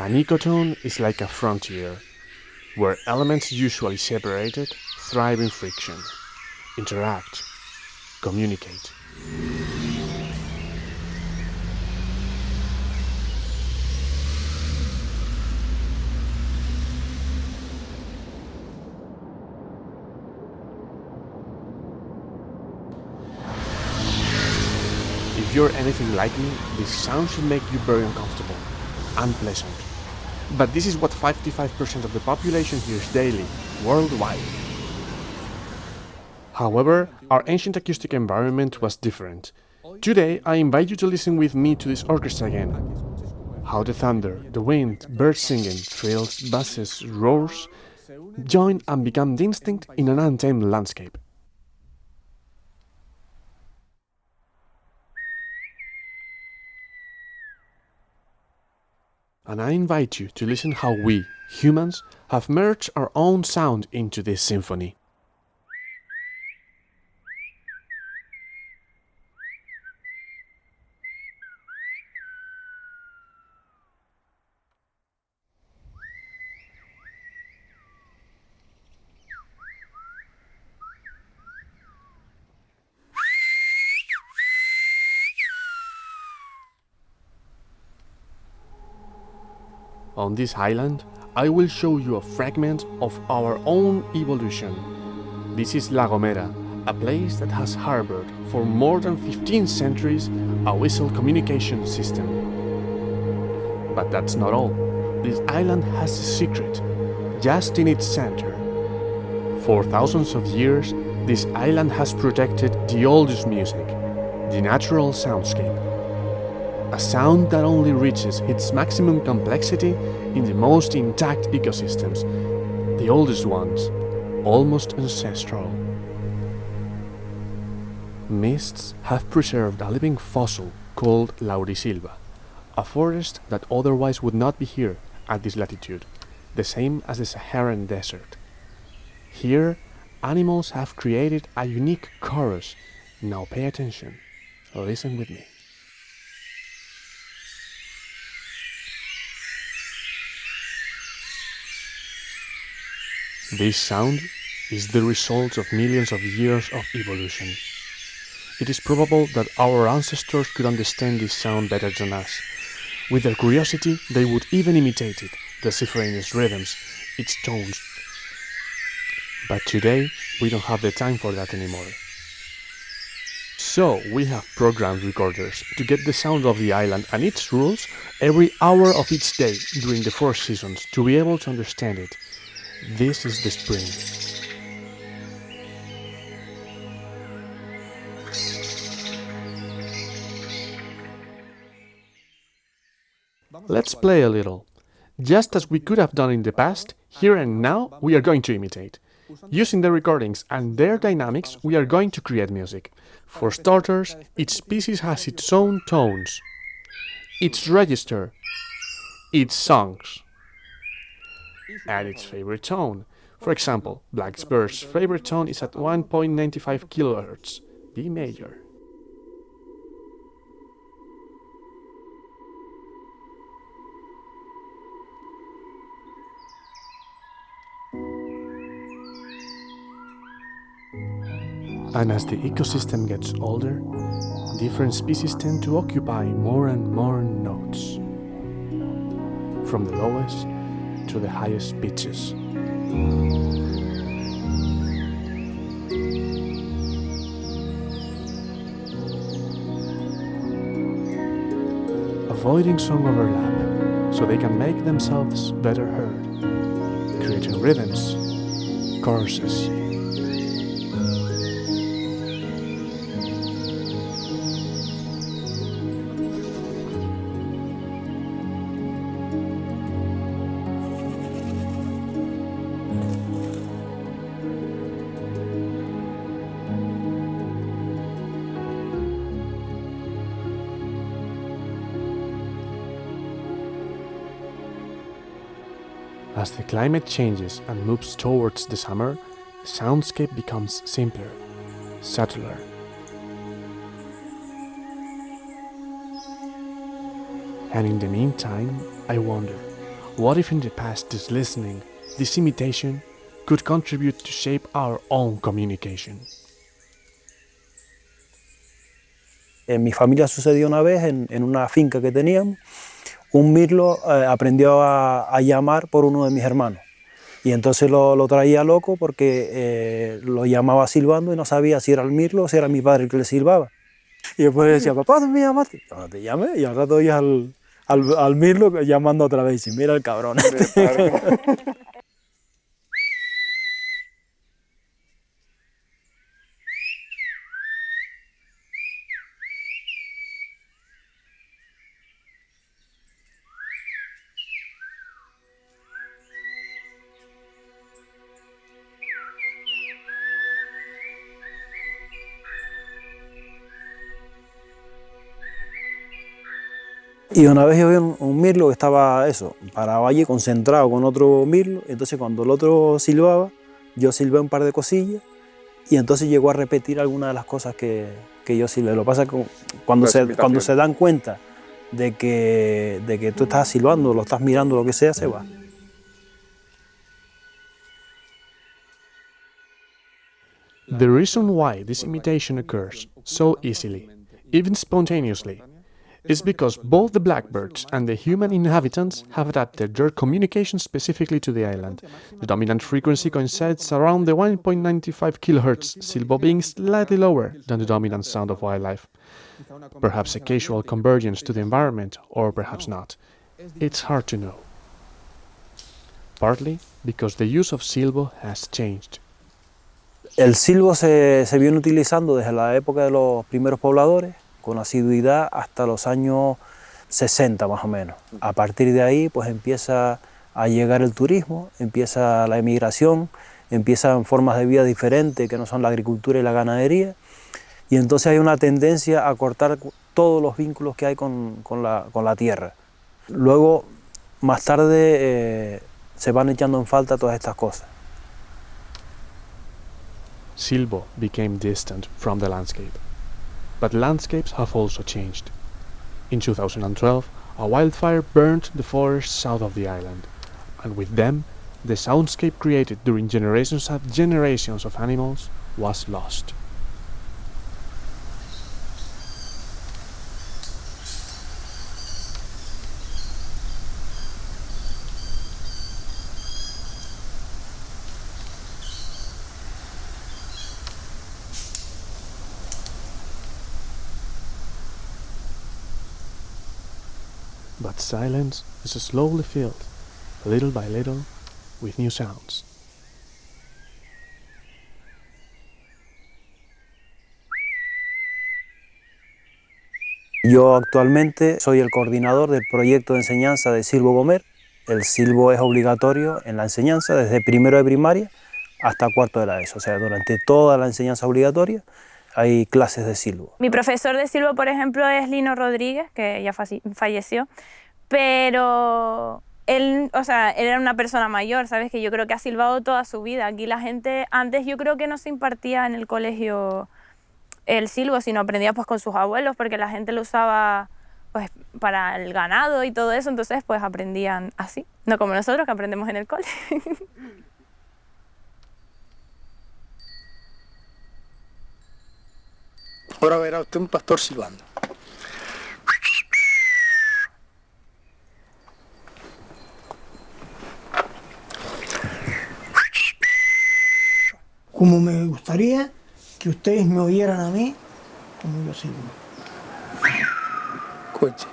An ecotone is like a frontier, where elements usually separated thrive in friction, interact, communicate. If you're anything like me, this sound should make you very uncomfortable, unpleasant. But this is what 55% of the population hears daily, worldwide. However, our ancient acoustic environment was different. Today, I invite you to listen with me to this orchestra again. How the thunder, the wind, birds singing, trills, buzzes, roars, join and become distinct in an untamed landscape. And I invite you to listen how we, humans, have merged our own sound into this symphony. On this island, I will show you a fragment of our own evolution. This is La Gomera, a place that has harbored for more than 15 centuries a whistle communication system. But that's not all. This island has a secret, just in its center. For thousands of years, this island has protected the oldest music, the natural soundscape. A sound that only reaches its maximum complexity in the most intact ecosystems, the oldest ones, almost ancestral. Mists have preserved a living fossil called Laurisilva, a forest that otherwise would not be here at this latitude, the same as the Saharan desert. Here, animals have created a unique chorus. Now pay attention. Listen with me. This sound is the result of millions of years of evolution. It is probable that our ancestors could understand this sound better than us. With their curiosity, they would even imitate it, deciphering its rhythms, its tones. But today, we don't have the time for that anymore. So, we have programmed recorders to get the sound of the island and its rules every hour of each day during the 4 seasons to be able to understand it. This is the spring. Let's play a little. Just as we could have done in the past, here and now we are going to imitate. Using the recordings and their dynamics, we are going to create music. For starters, each species has its own tones, its register, its songs, and its favorite tone. For example, Blackbird's favorite tone is at 1.95 kHz, B major. And as the ecosystem gets older, different species tend to occupy more and more notes, from the lowest to the highest pitches. Avoiding song overlap so they can make themselves better heard, creating rhythms, choruses. As the climate changes and moves towards the summer, the soundscape becomes simpler, subtler. And in the meantime, I wonder, what if in the past this listening, this imitation, could contribute to shape our own communication? En mi familia sucedió una vez, en una finca que teníamos, un mirlo aprendió a llamar por uno de mis hermanos. Y entonces lo traía loco porque lo llamaba silbando y no sabía si era el mirlo o si era mi padre el que le silbaba. Y después le decía, papá, ¿dónde me llamaste? No te llamé. Y al rato oías al mirlo llamando otra vez. Y mira el cabrón. Y una vez yo vi un mirlo que estaba parado allí, concentrado con otro mirlo. Entonces cuando el otro silbaba, yo silbé un par de cosillas y entonces llegó a repetir algunas de las cosas que yo silbé. Lo que pasa es que cuando se dan cuenta de que tú estás silbando, lo estás mirando, lo que sea, se va. The reason why this imitation occurs so easily, even spontaneously, is because both the blackbirds and the human inhabitants have adapted their communication specifically to the island. The dominant frequency coincides around the 1.95 kHz, Silbo being slightly lower than the dominant sound of wildlife. Perhaps a casual convergence to the environment, or perhaps not. It's hard to know. Partly because the use of Silbo has changed. El silbo se viene utilizando desde la época de los primeros pobladores, con asiduidad hasta los años 60 más o menos. A partir de ahí pues empieza a llegar el turismo, empieza la emigración, empiezan formas de vida diferentes que no son la agricultura y la ganadería, y entonces hay una tendencia a cortar todos los vínculos que hay con la tierra. Luego, más tarde, se van echando en falta todas estas cosas. Silbo became distant from the landscape. But landscapes have also changed. In 2012, a wildfire burned the forests south of the island, and with them, the soundscape created during generations and generations of animals was lost. But silence is slowly filled, little by little, with new sounds. Yo actualmente soy el coordinador del proyecto de enseñanza de Silbo Gomera. El silbo es obligatorio en la enseñanza desde primero de primaria hasta cuarto de la ESO. O sea, durante toda la enseñanza obligatoria hay clases de silbo. Mi profesor de silbo, por ejemplo, es Lino Rodríguez, que ya falleció, pero él era una persona mayor, ¿sabes? Que yo creo que ha silbado toda su vida. Aquí la gente, antes yo creo que no se impartía en el colegio el silbo, sino aprendía pues con sus abuelos, porque la gente lo usaba pues para el ganado y todo eso, entonces pues aprendían así, no como nosotros que aprendemos en el cole. Ahora verá usted un pastor silbando. Como me gustaría que ustedes me oyeran a mí como yo silbo. Escuche.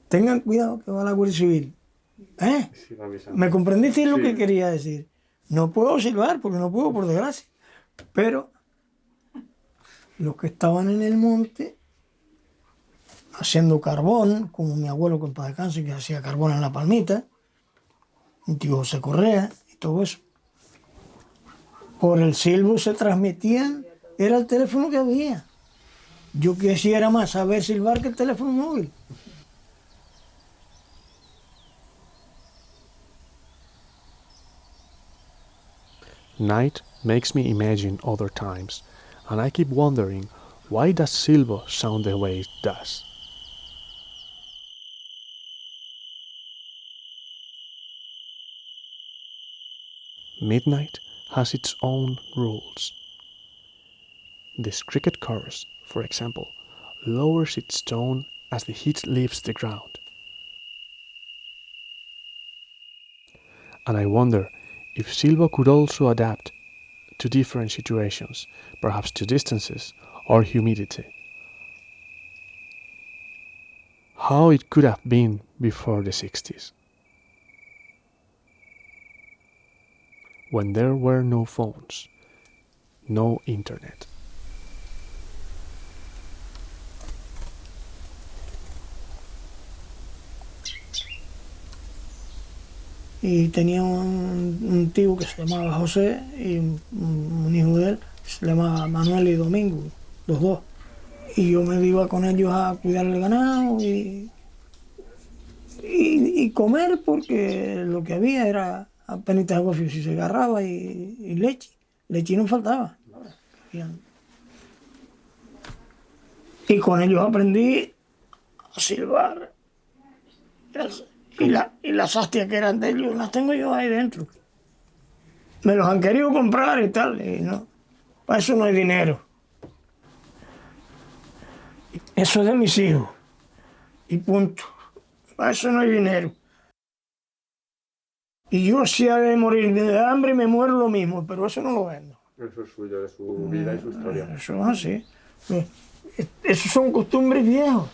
Tengan cuidado que va la Guardia Civil. ¿Eh? ¿Me comprendiste lo que quería decir? No puedo silbar porque no puedo, por desgracia. Pero los que estaban en el monte haciendo carbón, como mi abuelo que en paz descanse, que hacía carbón en la palmita, mi tío José Correa y todo eso. Por el silbo se transmitían, era el teléfono que había. Yo quisiera más saber silbar que el teléfono móvil. Night makes me imagine other times, and I keep wondering, why does Silbo sound the way it does? Midnight has its own rules. This cricket chorus, for example, lowers its tone as the heat leaves the ground. And I wonder if Silbo could also adapt to different situations, perhaps to distances or humidity. How it could have been before the 60s, when there were no phones, no internet. Y tenía un tío que se llamaba José y un hijo de él se llamaba Manuel y Domingo, los dos. Y yo me iba con ellos a cuidar el ganado y comer, porque lo que había era apenas gofio, si se agarraba, y leche. Leche no faltaba. Y con ellos aprendí a silbar. Y las hostias que eran de ellos las tengo yo ahí dentro. Me los han querido comprar y tal, y no. Para eso no hay dinero. Eso es de mis hijos. Y punto. Para eso no hay dinero. Y yo, si ha de morir de hambre, me muero lo mismo, pero eso no lo vendo. Eso es suyo, de su vida y su historia. Eso es así. Esos son costumbres viejas.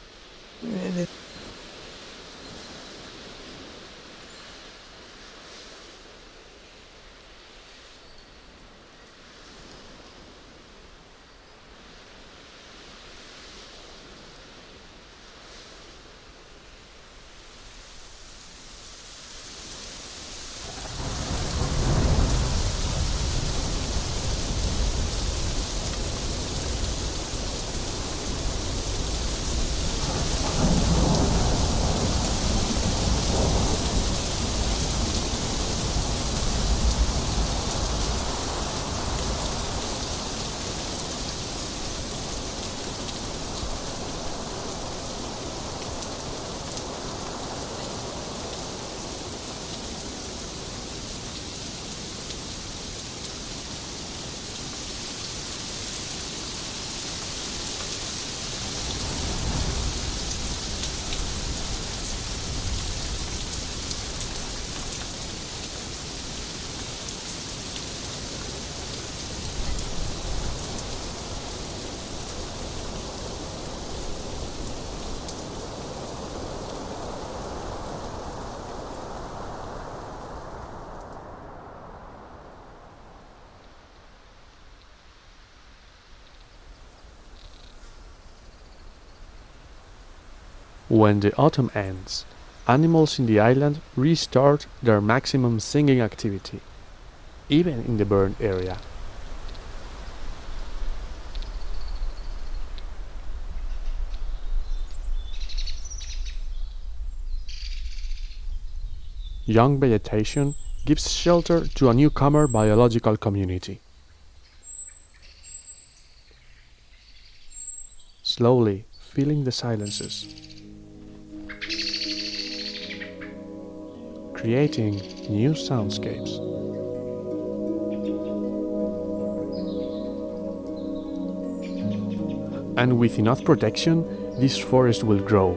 When the autumn ends, animals in the island restart their maximum singing activity, even in the burned area. Young vegetation gives shelter to a newcomer biological community. Slowly filling the silences, creating new soundscapes. And with enough protection, this forest will grow,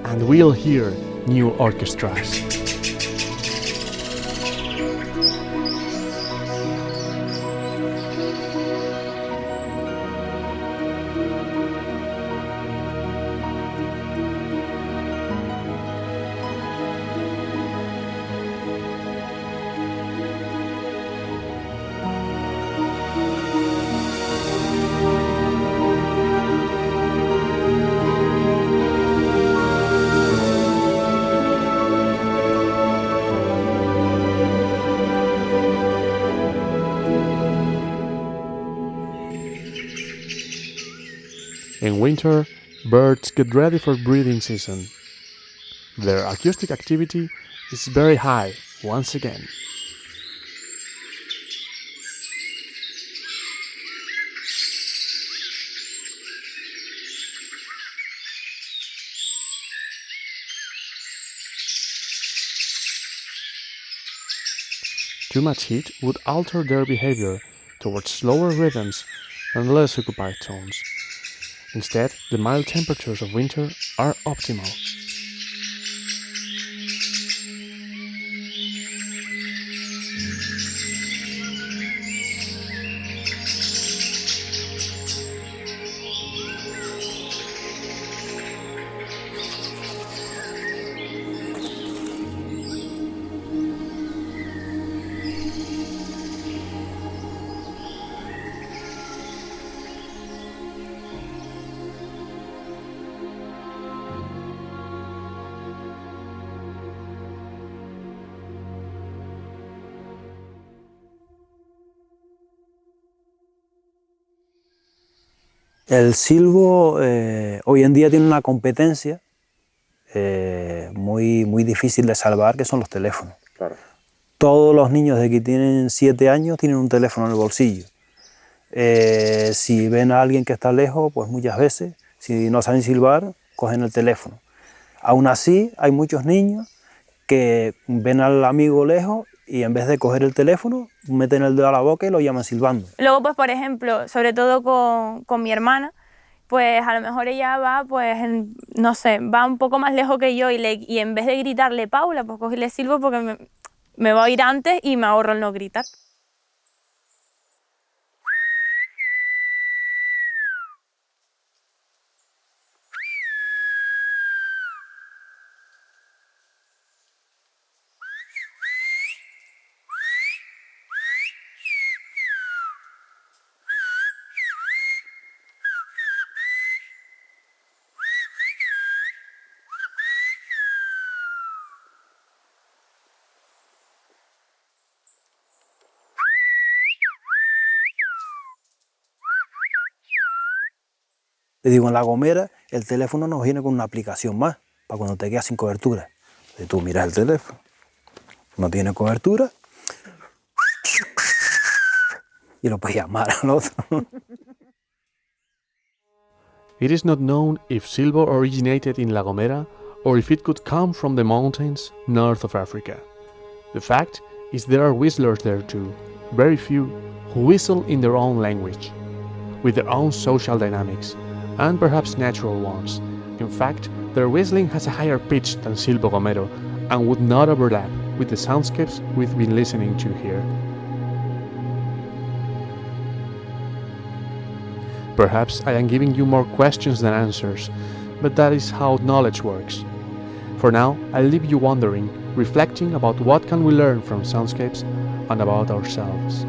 and we'll hear new orchestras. In winter, birds get ready for breeding season. Their acoustic activity is very high once again. Too much heat would alter their behavior towards slower rhythms and less occupied tones. Instead, the mild temperatures of winter are optimal. El silbo hoy en día tiene una competencia muy difícil de salvar, que son los teléfonos. Claro. Todos los niños de que tienen 7 años tienen un teléfono en el bolsillo. Si ven a alguien que está lejos, pues muchas veces, si no saben silbar, cogen el teléfono. Aún así, hay muchos niños que ven al amigo lejos y en vez de coger el teléfono, meten el dedo a la boca y lo llaman silbando. Luego, pues por ejemplo, sobre todo con mi hermana, pues a lo mejor ella va, pues, no sé, va un poco más lejos que yo y en vez de gritarle Paula, pues cogerle el silbo porque me va a oír antes y me ahorro el no gritar. Le digo, en La Gomera el teléfono nos viene con una aplicación más, para cuando te quedas sin cobertura. Y tú miras el teléfono, no tiene cobertura, y lo puedes llamar al otro. It is not known if Silbo originated in La Gomera or if it could come from the mountains north of Africa. The fact is there are whistlers there too, very few, who whistle in their own language, with their own social dynamics, and perhaps natural ones. In fact, their whistling has a higher pitch than Silbo Gomero and would not overlap with the soundscapes we've been listening to here. Perhaps I am giving you more questions than answers, but that is how knowledge works. For now, I'll leave you wondering, reflecting about what can we learn from soundscapes and about ourselves.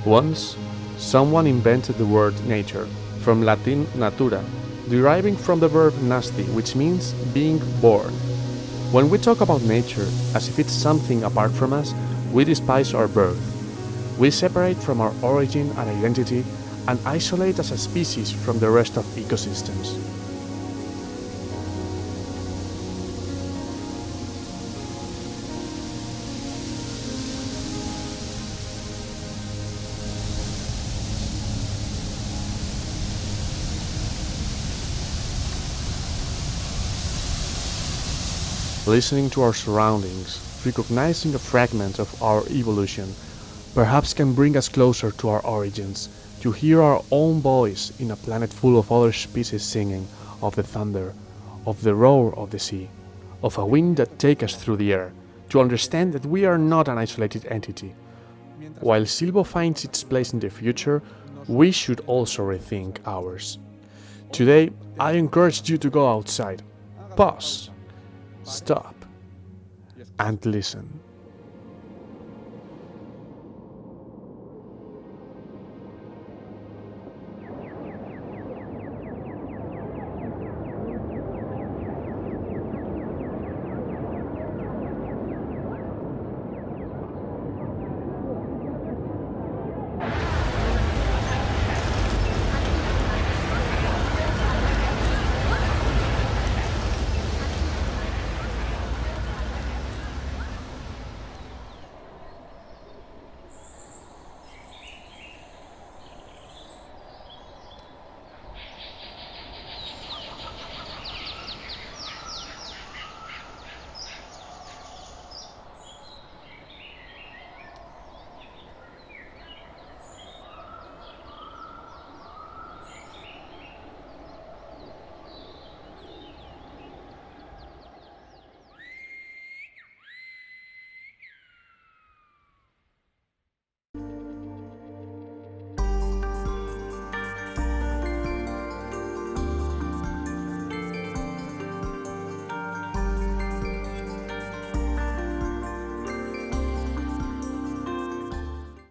Once, someone invented the word nature, from Latin natura, deriving from the verb nasty, which means being born. When we talk about nature as if it's something apart from us, we despise our birth. We separate from our origin and identity and isolate as a species from the rest of ecosystems. Listening to our surroundings, recognizing a fragment of our evolution, perhaps can bring us closer to our origins, to hear our own voice in a planet full of other species singing, of the thunder, of the roar of the sea, of a wind that takes us through the air, to understand that we are not an isolated entity. While Silbo finds its place in the future, we should also rethink ours. Today, I encourage you to go outside, pause, stop, and listen.